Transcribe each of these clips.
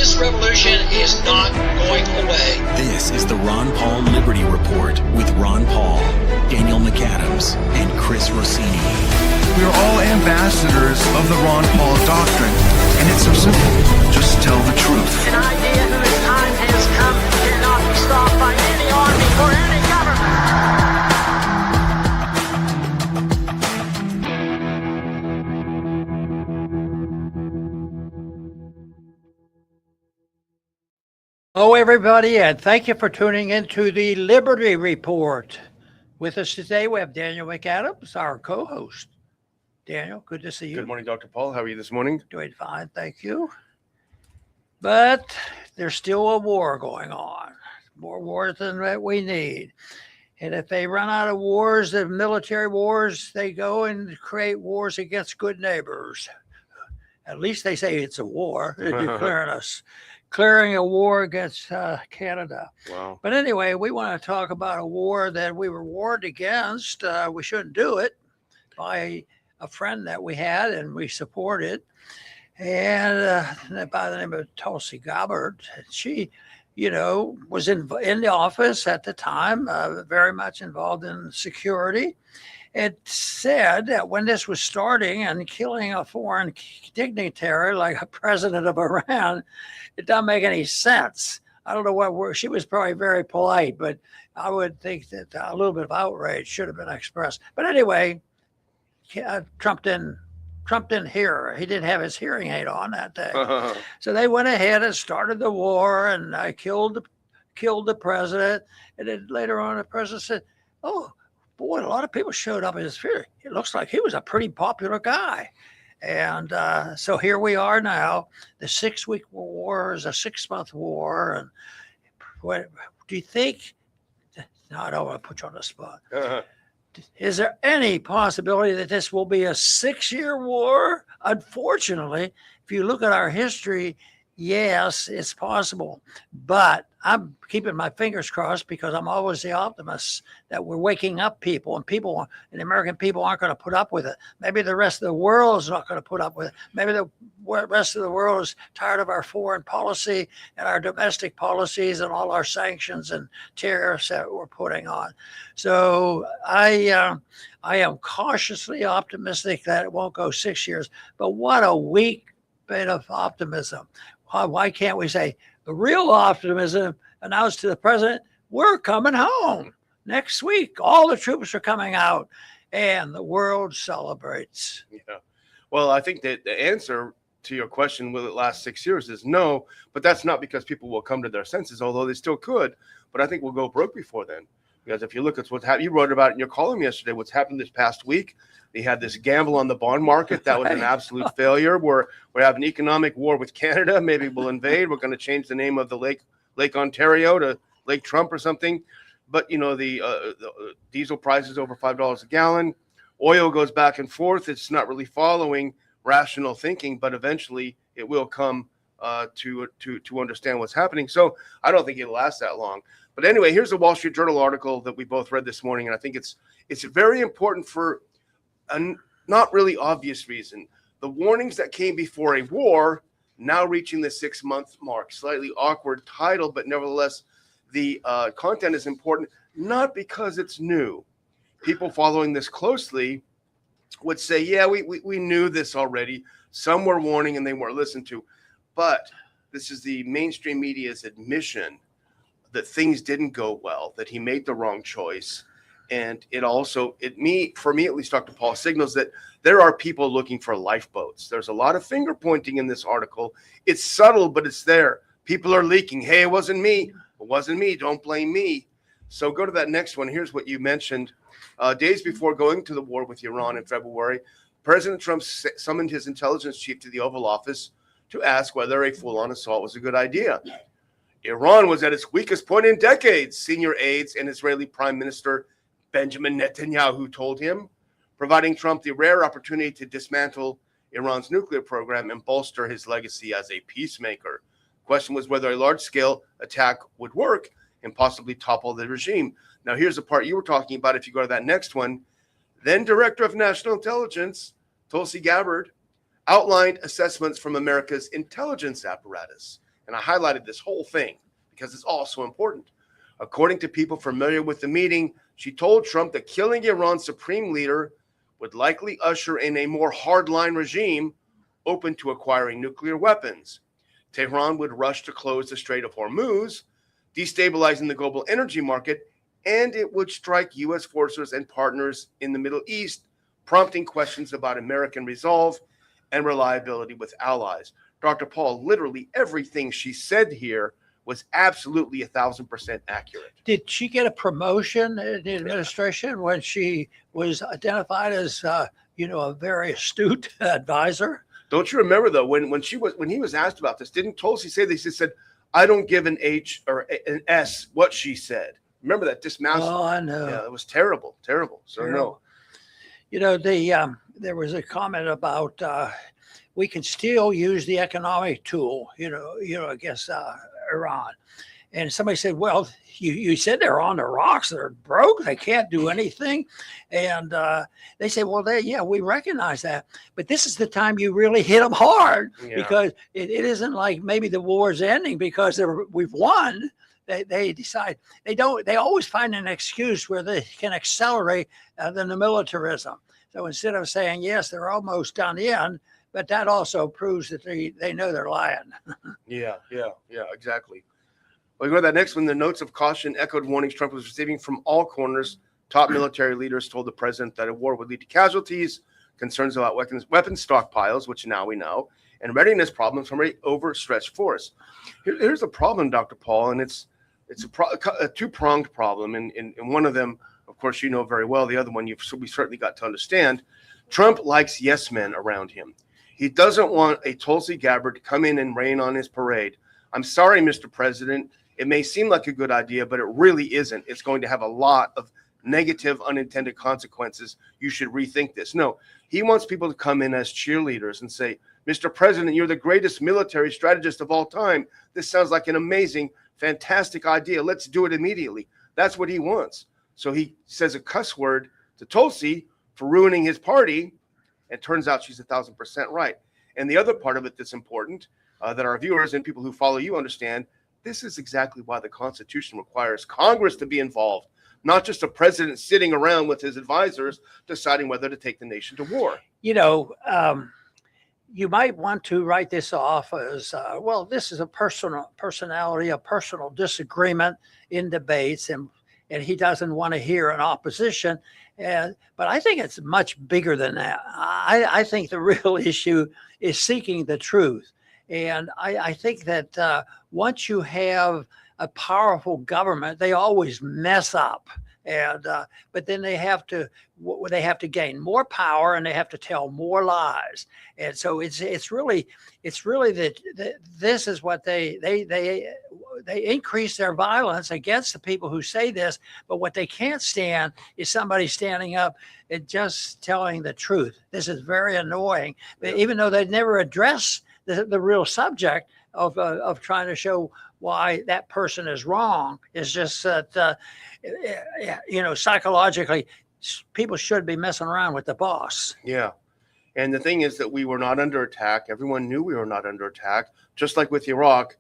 This revolution is not going away. This is the Ron Paul Liberty Report with Ron Paul, Daniel McAdams, and Chris Rossini. We are all ambassadors of the Ron Paul doctrine, and it's so simple. Just tell the truth. An idea whose time has come cannot be stopped by any army or any government. Hello, everybody, and thank you for tuning into the Liberty Report. With us today, we have Daniel McAdams, our co-host. Daniel, good to see you. Good morning, Dr. Paul. How are you this morning? Doing fine, thank you. But there's still a war going on, more wars than we need. And if they run out of wars, the military wars, they go and create wars against good neighbors. At least they say it's a war. They're declaring a war against Canada. Wow. But anyway, we want to talk about a war that we were warned against. We shouldn't do it, by a friend that we had and we supported. And by the name of Tulsi Gabbard. She, was in the office at the time, very much involved in security. It said that when this was starting and killing a foreign dignitary like a president of Iran, it doesn't make any sense. I don't know what word. She was probably very polite, but I would think that a little bit of outrage should have been expressed. But anyway, Trump didn't hear. He didn't have his hearing aid on that day. So they went ahead and started the war and killed the president. And then later on, the president said, "Oh, boy, a lot of people showed up at his funeral. It looks like he was a pretty popular guy." And so here we are now. The 6-week war is a 6-month war. And what do you think? No, I don't want to put you on the spot. Is there any possibility that this will be a 6-year war? Unfortunately, if you look at our history, yes, it's possible. But I'm keeping my fingers crossed because I'm always the optimist that we're waking up people, and the American people aren't going to put up with it. Maybe the rest of the world is not going to put up with it. Maybe the rest of the world is tired of our foreign policy and our domestic policies and all our sanctions and tariffs that we're putting on. So I am cautiously optimistic that it won't go 6 years. But what a weak bit of optimism. Why can't we say the real optimism announced to the president, we're coming home next week. All the troops are coming out and the world celebrates. Yeah. Well, I think that the answer to your question, will it last 6 years, is no, but that's not because people will come to their senses, although they still could. But I think we'll go broke before then. Because if you look at what's happened, you wrote about it in your column yesterday, what's happened this past week. They had this gamble on the bond market. That was an absolute failure. We're having an economic war with Canada. Maybe we'll invade. We're going to change the name of the Lake Ontario to Lake Trump or something. But, the diesel prices over $5 a gallon. Oil goes back and forth. It's not really following rational thinking, but eventually it will come to understand what's happening. So I don't think it'll last that long. But anyway, here's a Wall Street Journal article that we both read this morning, and I think it's very important for a not really obvious reason. The warnings that came before a war now reaching the 6-month mark. Slightly awkward title, but nevertheless, the content is important, not because it's new. People following this closely would say, yeah, we knew this already. Some were warning and they weren't listened to. But this is the mainstream media's admission that things didn't go well, that he made the wrong choice. And it also, for me at least, Dr. Paul, signals that there are people looking for lifeboats. There's a lot of finger pointing in this article. It's subtle, but it's there. People are leaking. Hey, it wasn't me. It wasn't me. Don't blame me. So go to that next one. Here's what you mentioned. Days before going to the war with Iran in February, President Trump summoned his intelligence chief to the Oval Office to ask whether a full-on assault was a good idea. Iran was at its weakest point in decades, senior aides and Israeli Prime Minister Benjamin Netanyahu told him, providing Trump the rare opportunity to dismantle Iran's nuclear program and bolster his legacy as a peacemaker. The question was whether a large-scale attack would work and possibly topple the regime. Now, here's the part you were talking about. If you go to that next one, then Director of National Intelligence, Tulsi Gabbard, outlined assessments from America's intelligence apparatus. And I highlighted this whole thing because it's all so important. According to people familiar with the meeting, she told Trump that killing Iran's supreme leader would likely usher in a more hardline regime open to acquiring nuclear weapons. Tehran would rush to close the Strait of Hormuz, destabilizing the global energy market, and it would strike U.S. forces and partners in the Middle East, prompting questions about American resolve and reliability with allies. Dr. Paul, literally everything she said here was absolutely 1,000% accurate. Did she get a promotion in the administration when she was identified as, a very astute advisor? Don't you remember though, when he was asked about this, didn't Tulsi say this? He said, "I don't give an H or an S." What she said. Remember that dismounted? Oh, I know. Yeah, it was terrible. So no. There was a comment about we can still use the economic tool, against Iran. And somebody said, well, you said they're on the rocks, they're broke, they can't do anything. And they say, well, we recognize that. But this is the time you really hit them hard, because it isn't like maybe the war's ending because we've won. They decide they always find an excuse where they can accelerate the militarism. So instead of saying, yes, they're almost done in, but that also proves that they know they're lying. Yeah, exactly. Well, you go to that next one. The notes of caution echoed warnings Trump was receiving from all corners. Top military leaders told the president that a war would lead to casualties, concerns about weapons stockpiles, which now we know, and readiness problems from an overstretched force. Here's the problem, Dr. Paul, and it's a two-pronged problem. And one of them, of course, you know very well. The other one we certainly got to understand. Trump likes yes men around him. He doesn't want a Tulsi Gabbard to come in and rain on his parade. I'm sorry, Mr. President. It may seem like a good idea, but it really isn't. It's going to have a lot of negative unintended consequences. You should rethink this. No, he wants people to come in as cheerleaders and say, Mr. President, you're the greatest military strategist of all time. This sounds like an amazing, fantastic idea. Let's do it immediately. That's what he wants. So he says a cuss word to Tulsi for ruining his party. It turns out she's 1,000% right. And the other part of it that's important, that our viewers and people who follow you understand, this is exactly why the Constitution requires Congress to be involved, not just a president sitting around with his advisors deciding whether to take the nation to war. You might want to write this off as, this is a personal disagreement in debates, and he doesn't want to hear an opposition. But I think it's much bigger than that. I think the real issue is seeking the truth. And I think that once you have a powerful government, they always mess up. And but then they have to gain more power, and they have to tell more lies. And so it's really that this is what they increase their violence against the people who say this. But what they can't stand is somebody standing up and just telling the truth. This is very annoying. But even though they never address the real subject of trying to show why that person is wrong, is just that psychologically people should be messing around with the boss. Yeah. And the thing is that we were not under attack. Everyone knew we were not under attack. Just like with Iraq,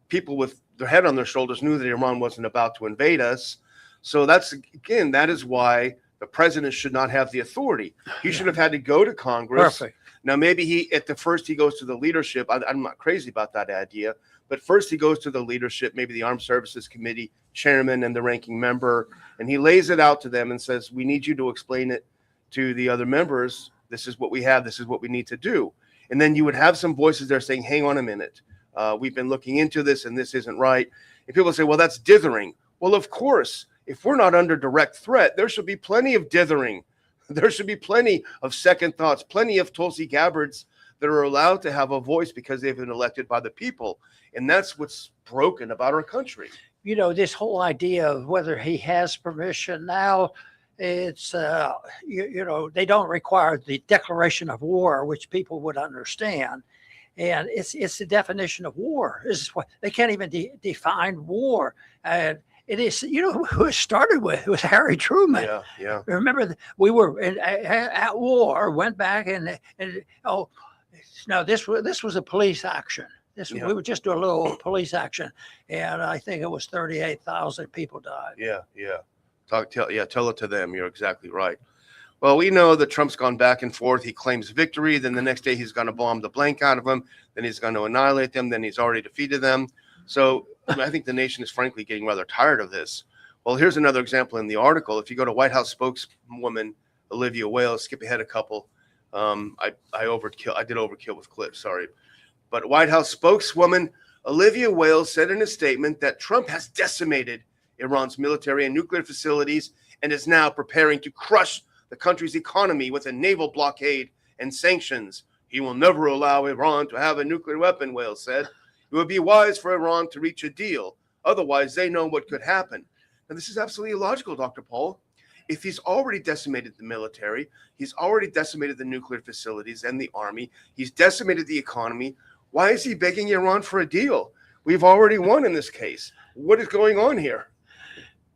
people with their head on their shoulders knew that Iran wasn't about to invade us. So that is why the president should not have the authority. He should have had to go to Congress. Perfect. Now, maybe he goes to the leadership. I'm not crazy about that idea, but first he goes to the leadership, maybe the Armed Services Committee chairman and the ranking member, and he lays it out to them and says, we need you to explain it to the other members. This is what we have. This is what we need to do. And then you would have some voices there saying, hang on a minute. We've been looking into this and this isn't right. And people say, well, that's dithering. Well, of course, if we're not under direct threat, there should be plenty of dithering. There should be plenty of second thoughts, plenty of Tulsi Gabbards that are allowed to have a voice because they've been elected by the people. And that's what's broken about our country. This whole idea of whether he has permission now, it's, they don't require the declaration of war, which people would understand. And it's the definition of war. This is what they can't even define war. And it is, who it started with was Harry Truman. Yeah. Remember, we were at war, went back and this was a police action. We were just doing a little police action, and I think it was 38,000 people died. Yeah. Tell it to them. You're exactly right. Well, we know that Trump's gone back and forth. He claims victory. Then the next day he's going to bomb the blank out of them. Then he's going to annihilate them. Then he's already defeated them. So I think the nation is frankly getting rather tired of this. Well, here's another example in the article. If you go to White House spokeswoman Olivia Wales, skip ahead a couple. I did overkill with clips. Sorry. But White House spokeswoman Olivia Wales said in a statement that Trump has decimated Iran's military and nuclear facilities and is now preparing to crush the country's economy with a naval blockade and sanctions. He will never allow Iran to have a nuclear weapon, Wales said. It would be wise for Iran to reach a deal. Otherwise, they know what could happen. Now, this is absolutely illogical, Dr. Paul. If he's already decimated the military, he's already decimated the nuclear facilities and the army, he's decimated the economy, why is he begging Iran for a deal? We've already won in this case. What is going on here?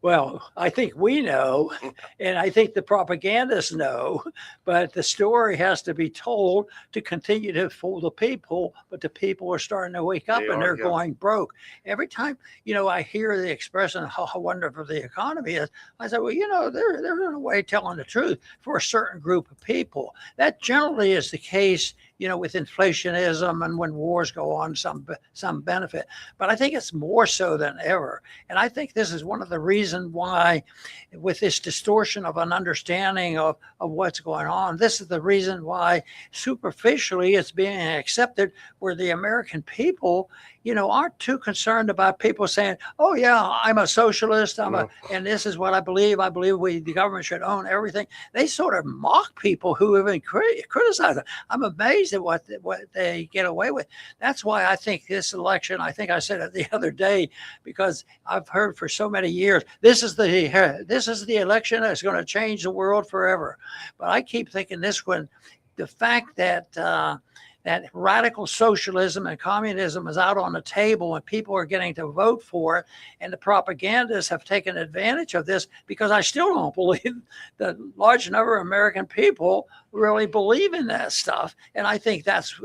Well, I think we know, and I think the propagandists know, but the story has to be told to continue to fool the people. But the people are starting to wake up they're going broke. Every time, I hear the expression how wonderful the economy is, I say, well, they're in a way telling the truth for a certain group of people. That generally is the case, with inflationism and when wars go on, some benefit. But I think it's more so than ever. And I think this is one of the reasons why, with this distortion of an understanding of what's going on, this is the reason why superficially it's being accepted, where the American people, aren't too concerned about people saying, oh yeah, I'm a socialist, and this is what I believe. I believe the government should own everything. They sort of mock people who have been criticized. I'm amazed at what they get away with. That's why I think this election, I think I said it the other day, because I've heard for so many years, this is the election that's going to change the world forever. But I keep thinking this one, the fact that that radical socialism and communism is out on the table and people are getting to vote for it, and the propagandists have taken advantage of this, because I still don't believe that large number of American people really believe in that stuff. And I think that's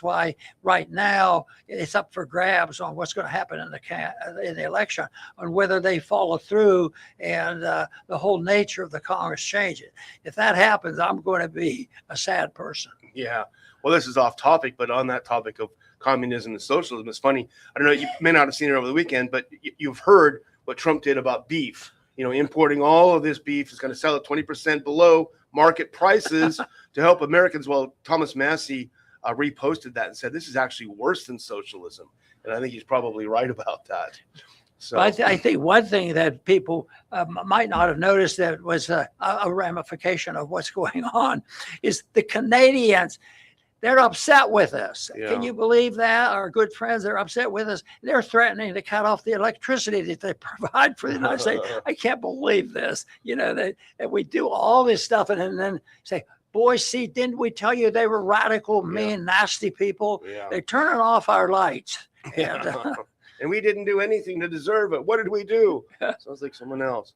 why right now it's up for grabs on what's going to happen in the election, on whether they follow through and the whole nature of the Congress changes. If that happens, I'm going to be a sad person. Yeah. Well, this is off topic, but on that topic of communism and socialism, it's funny. I don't know, you may not have seen it over the weekend, but you've heard what Trump did about beef. Importing all of this beef, is going to sell it 20% below market prices to help Americans. Well, Thomas Massey reposted that and said, this is actually worse than socialism. And I think he's probably right about that. So I think one thing that people might not have noticed that was a ramification of what's going on is the Canadians. They're upset with us. Yeah. Can you believe that? Our good friends are upset with us. They're threatening to cut off the electricity that they provide for the United States. I can't believe this. That we do all this stuff and then say, boys, see, didn't we tell you they were radical, mean, nasty people? Yeah. They're turning off our lights. And, and we didn't do anything to deserve it. What did we do? Sounds like someone else.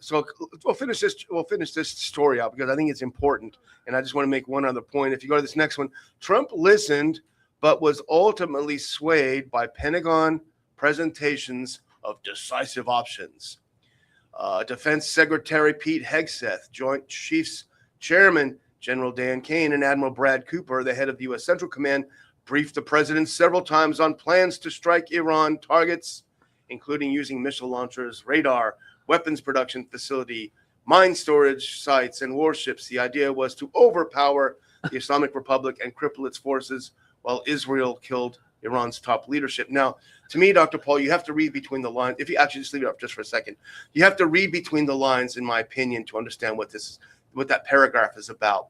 So we'll finish this story out because I think it's important. And I just want to make one other point. If you go to this next one, Trump listened, but was ultimately swayed by Pentagon presentations of decisive options. Defense Secretary Pete Hegseth, Joint Chiefs Chairman General Dan Kane, and Admiral Brad Cooper, the head of the U.S. Central Command, briefed the president several times on plans to strike Iran targets, including using missile launchers, radar, weapons production facility, mine storage sites, and warships. The idea was to overpower the Islamic Republic and cripple its forces while Israel killed Iran's top leadership. Now, to me, Dr. Paul, you have to read between the lines. If you actually just leave it up just for a second, you have to read between the lines, in my opinion, to understand what that paragraph is about.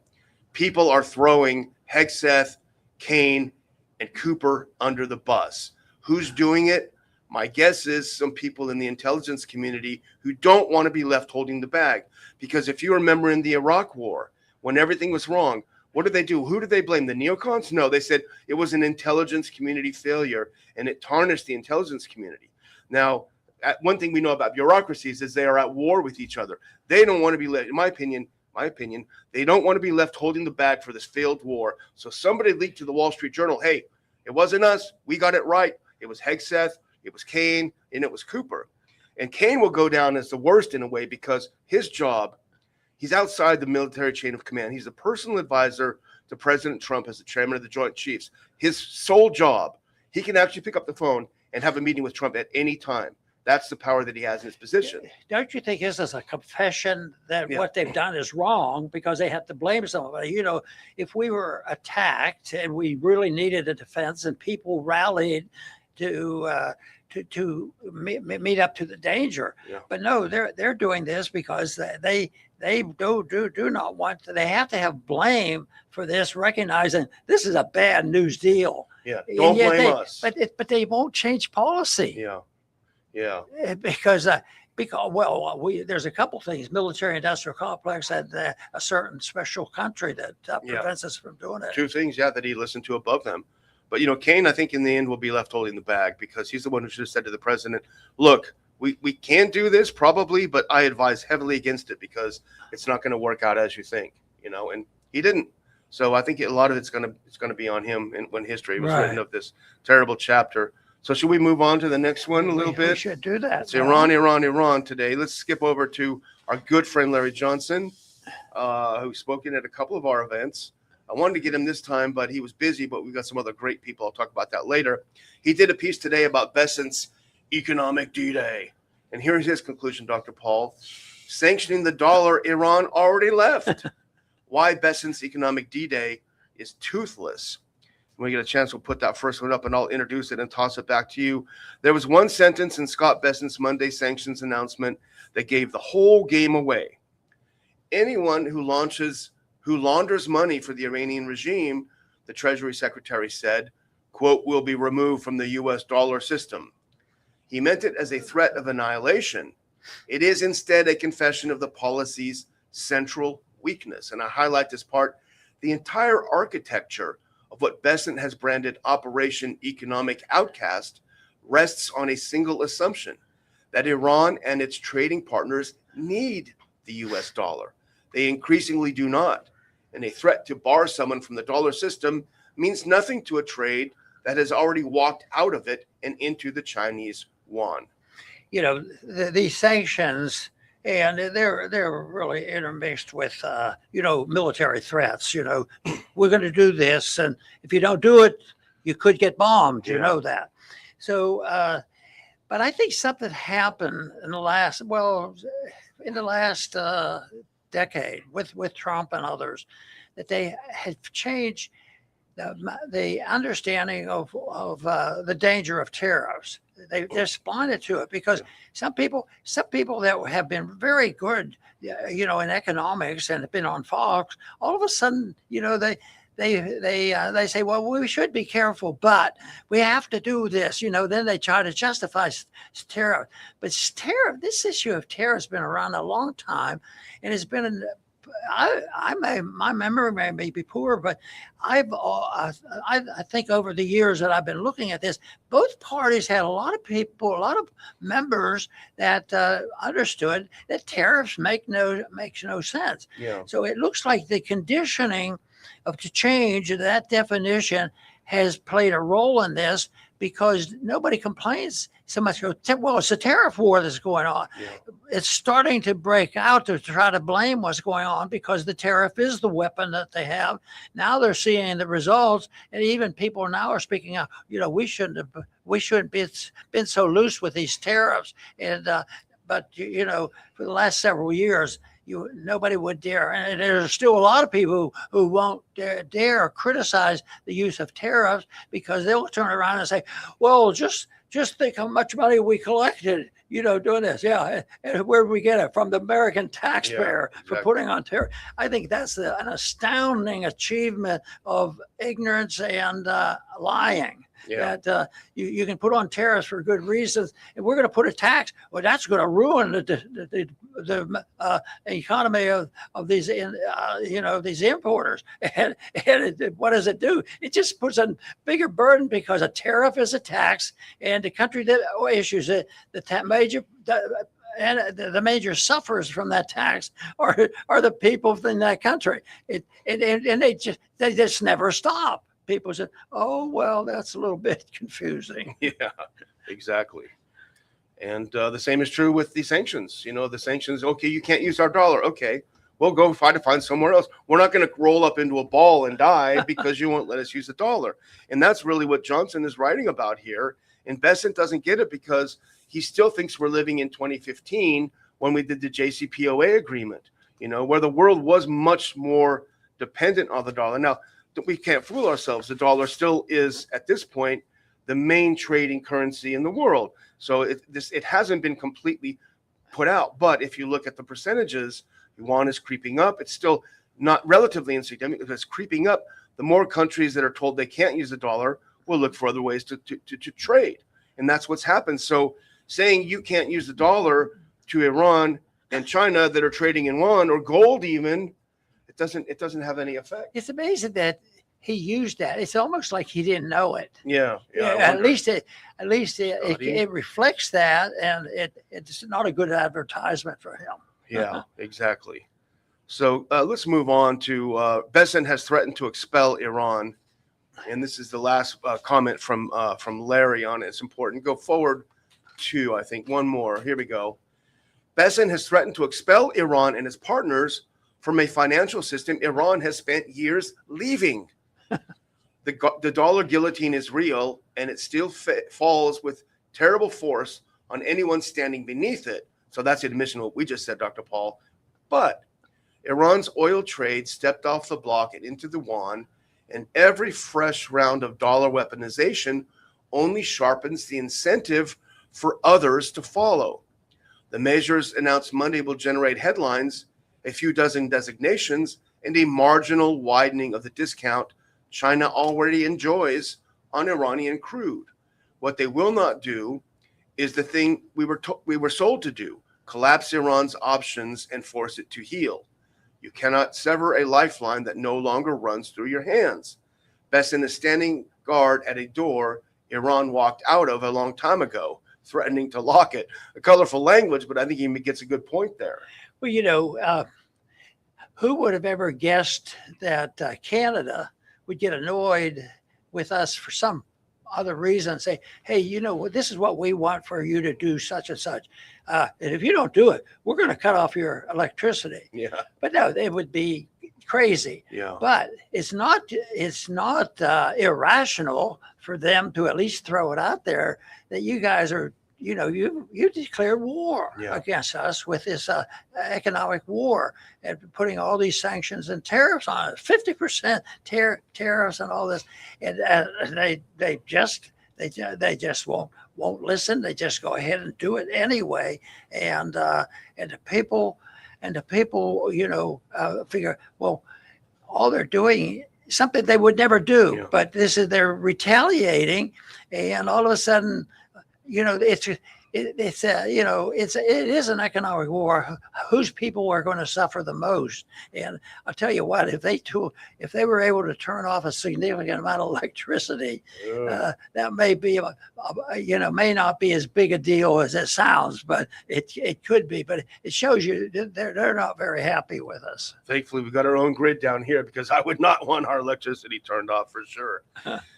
People are throwing Hegseth, Kane, and Cooper under the bus. Who's doing it? My guess is some people in the intelligence community who don't want to be left holding the bag. Because if you remember in the Iraq War, when everything was wrong, what did they do? Who did they blame? The neocons? No, they said it was an intelligence community failure, and it tarnished the intelligence community. Now, one thing we know about bureaucracies is they are at war with each other. They don't want to be left, in my opinion, they don't want to be left holding the bag for this failed war. So somebody leaked to the Wall Street Journal, hey, It wasn't us. We got it right. It was Hegseth, it was Kane, and it was Cooper. And Kane will go down as the worst in a way because his job, he's outside the military chain of command. He's the personal advisor to President Trump as the chairman of the Joint Chiefs. His sole job, he can actually pick up the phone and have a meeting with Trump at any time. That's the power that he has in his position. Don't you think this is a confession that what they've done is wrong because they have to blame somebody? You know, if we were attacked and we really needed a defense and people rallied to meet up to the danger, but no, they're doing this because they do not want. They have to have blame for this, recognizing this is a bad news deal. Yeah, don't blame us. But they won't change policy. Yeah. Because there's a couple things. Military industrial complex had a certain special country that prevents us from doing it. Two things, that he listened to above them. But, Kane, I think in the end will be left holding the bag because he's the one who should have said to the president, look, we can do this probably, but I advise heavily against it because it's not going to work out as you think, and he didn't. So I think a lot of it's going to be on him when history was written of this terrible chapter. So should we move on to the next one a little bit? We should do that. It's Iran today. Let's skip over to our good friend Larry Johnson, who's spoken at a couple of our events. I wanted to get him this time, but he was busy, but we've got some other great people. I'll talk about that later. He did a piece today about Bessent's economic D-Day. And here's his conclusion, Dr. Paul. Sanctioning the dollar, Iran already left. Why Bessent's economic D-Day is toothless. When we get a chance, we'll put that first one up and I'll introduce it and toss it back to you. There was one sentence in Scott Bessent's Monday sanctions announcement that gave the whole game away. Anyone who launders money for the Iranian regime, the Treasury Secretary said, quote, will be removed from the U.S. dollar system. He meant it as a threat of annihilation. It is instead a confession of the policy's central weakness. And I highlight this part. The entire architecture of what Bessent has branded Operation Economic Outcast rests on a single assumption, that Iran and its trading partners need the U.S. dollar. They increasingly do not. And a threat to bar someone from the dollar system means nothing to a trade that has already walked out of it and into the Chinese yuan. These sanctions, and they're really intermixed with, military threats. We're going to do this, and if you don't do it, you could get bombed. You know that. So, but I think something happened in the last decade with Trump and others, that they had changed the understanding of the danger of tariffs. They responded to it because some people that have been very good, in economics and have been on Fox, all of a sudden, they say, well, we should be careful, but we have to do this. Then they try to justify tariff. But this issue of tariff has been around a long time, and it's been. My memory may be poor, but I think over the years that I've been looking at this, both parties had a lot of people, a lot of members that understood that tariffs makes no sense. Yeah. So it looks like the conditioning to change that definition has played a role in this, because nobody complains so much. Well, it's a tariff war that's going on. Yeah. It's starting to break out to try to blame what's going on because the tariff is the weapon that they have. Now they're seeing the results, and even people now are speaking out. We shouldn't be been so loose with these tariffs. And but for the last several years, nobody would dare, and there's still a lot of people who won't dare criticize the use of tariffs, because they'll turn around and say, well, just think how much money we collected, doing this. Yeah, and where did we get it? From the American taxpayer for putting on tariff. I think that's an astounding achievement of ignorance and lying. Yeah. That you can put on tariffs for good reasons, and we're going to put a tax. Well, that's going to ruin the economy of these these importers. And what does it do? It just puts a bigger burden, because a tariff is a tax, and the country that issues it, the major sufferers from that tax are the people in that country. And they just never stop. people said, oh, well, that's a little bit confusing. Yeah, exactly. And the same is true with the sanctions. The sanctions, okay, you can't use our dollar. Okay, we'll go try to find somewhere else. We're not going to roll up into a ball and die because you won't let us use the dollar. And that's really what Johnson is writing about here. And Bessent doesn't get it because he still thinks we're living in 2015 when we did the JCPOA agreement, where the world was much more dependent on the dollar. Now, we can't fool ourselves. The dollar still is, at this point, the main trading currency in the world. So it hasn't been completely put out. But if you look at the percentages, yuan is creeping up. It's still not relatively insignificant. It's creeping up. The more countries that are told they can't use the dollar will look for other ways to trade. And that's what's happened. So saying you can't use the dollar to Iran and China that are trading in yuan or gold even, it doesn't have any effect. It's amazing that he used that. It's almost like he didn't know it. Yeah. At least it reflects that, and it's not a good advertisement for him. Yeah, exactly. So let's move on to Bessent has threatened to expel Iran, and this is the last comment from Larry on it. It's important. Go forward to, I think, one more. Here we go. Bessent has threatened to expel Iran and its partners from a financial system Iran has spent years leaving. The dollar guillotine is real, and it still falls with terrible force on anyone standing beneath it. So that's the admission of what we just said, Dr. Paul. But Iran's oil trade stepped off the block and into the yuan, and every fresh round of dollar weaponization only sharpens the incentive for others to follow. The measures announced Monday will generate headlines, a few dozen designations, and a marginal widening of the discount China already enjoys on Iranian crude. What they will not do is the thing we were sold to do: collapse Iran's options and force it to heal. You cannot sever a lifeline that no longer runs through your hands. Bessent is standing guard at a door Iran walked out of a long time ago, threatening to lock it. A colorful language, but I think he gets a good point there. Well, who would have ever guessed that Canada would get annoyed with us for some other reason, say, hey, this is what we want for you to do such and such. And if you don't do it, we're going to cut off your electricity. Yeah. But no, it would be crazy. Yeah. But it's not irrational for them to at least throw it out there that you guys are, you declared war against us with this economic war and putting all these sanctions and tariffs on it, 50% tariffs and all this, and they just won't listen. They just go ahead and do it anyway, and the people figure, well, all they're doing something they would never do, but they're retaliating, and all of a sudden, it is an economic war. Whose people are going to suffer the most? And I'll tell you what, if they were able to turn off a significant amount of electricity, that may not be as big a deal as it sounds, but it could be. But it shows you they're not very happy with us. Thankfully, we've got our own grid down here, because I would not want our electricity turned off for sure.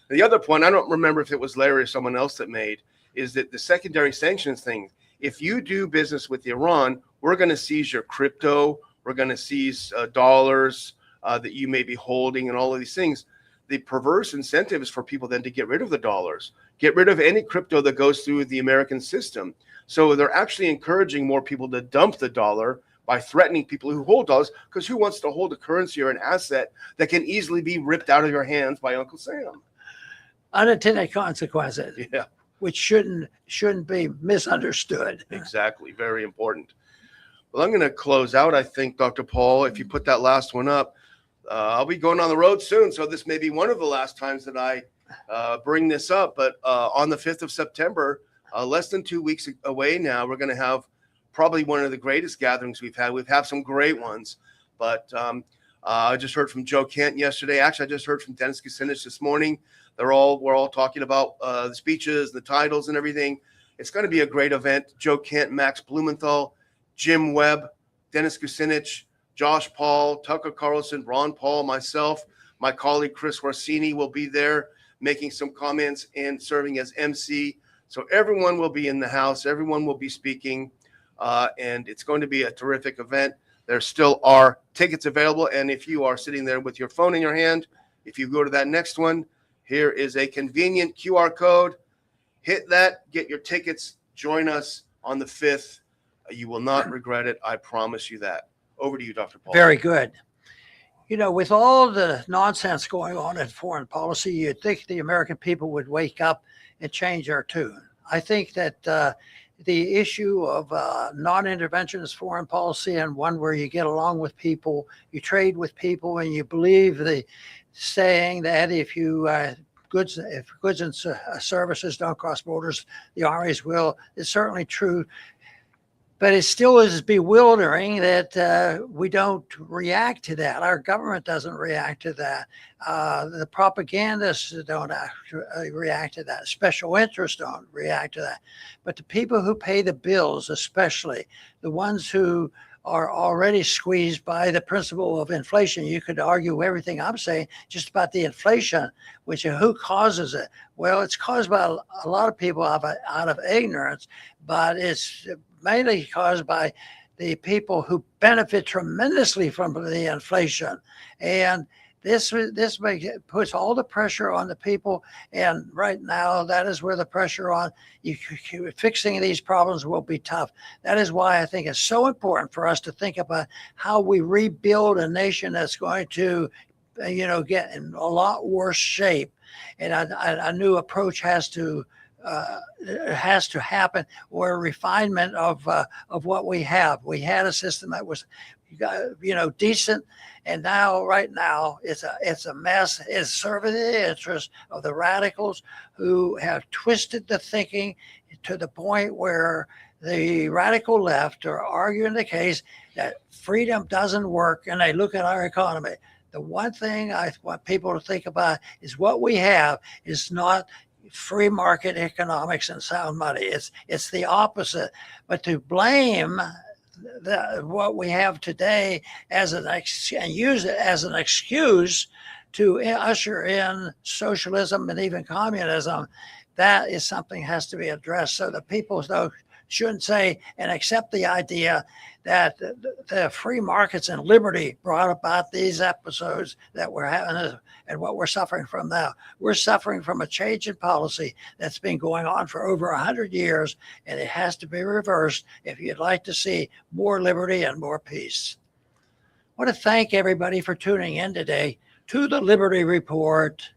The other point, I don't remember if it was Larry or someone else that made, is that the secondary sanctions thing, if you do business with Iran, we're going to seize your crypto, we're going to seize dollars that you may be holding and all of these things. The perverse incentive is for people then to get rid of the dollars, get rid of any crypto that goes through the American system. So they're actually encouraging more people to dump the dollar by threatening people who hold dollars, because who wants to hold a currency or an asset that can easily be ripped out of your hands by Uncle Sam? Unintended consequences. Yeah. Which shouldn't be misunderstood. Exactly. Very important. Well, I'm going to close out, I think, Dr. Paul. If you put that last one up, I'll be going on the road soon. So this may be one of the last times that I bring this up. But on the 5th of September, less than 2 weeks away now, we're going to have probably one of the greatest gatherings we've had. We've had some great ones. But I just heard from Joe Kent yesterday. Actually, I just heard from Dennis Kucinich this morning. We're all talking about the speeches, the titles, and everything. It's going to be a great event. Joe Kent, Max Blumenthal, Jim Webb, Dennis Kucinich, Josh Paul, Tucker Carlson, Ron Paul, myself, My colleague Chris Rossini will be there making some comments and serving as MC. So everyone will be in the house. Everyone will be speaking. And it's going to be a terrific event. There still are tickets available. And if you are sitting there with your phone in your hand, if you go to that next one, here is a convenient QR code. Hit that, get your tickets, join us on the 5th. You will not regret it. I promise you that. Over to you, Dr. Paul. Very good. You know, with all the nonsense going on in foreign policy, you'd think the American people would wake up and change their tune. I think that the issue of non-interventionist foreign policy, and one where you get along with people, you trade with people, and you believe the saying that if goods and services don't cross borders, the armies will, is certainly true. But it still is bewildering that we don't react to that. Our government doesn't react to that. The propagandists don't react to that. Special interests don't react to that. But the people who pay the bills, especially the ones who are already squeezed by the principle of inflation. You could argue everything I'm saying just about the inflation, which who causes it? Well, it's caused by a lot of people out of ignorance, but it's mainly caused by the people who benefit tremendously from the inflation. And this puts all the pressure on the people. And right now, that is where the pressure on fixing these problems will be tough. That is why I think it's so important for us to think about how we rebuild a nation that's going to, get in a lot worse shape. And a new approach has to happen, or a refinement of what we have. We had a system that was, decent, and right now it's a mess. It's serving the interests of the radicals who have twisted the thinking to the point where the radical left are arguing the case that freedom doesn't work, and they look at our economy. The one thing I want people to think about is what we have is not free market economics and sound money. It's the opposite. But to blame what we have today and use it as an excuse to usher in socialism and even communism, that is something that has to be addressed. So the people, though, shouldn't say and accept the idea that the free markets and liberty brought about these episodes that we're having and what we're suffering from now. We're suffering from a change in policy that's been going on for over 100 years, and it has to be reversed if you'd like to see more liberty and more peace. I want to thank everybody for tuning in today to the Liberty Report.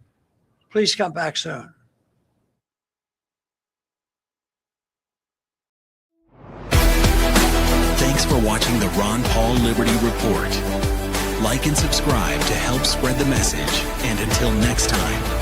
Please come back soon. Thanks for watching the Ron Paul Liberty Report. Like and subscribe to help spread the message. And until next time,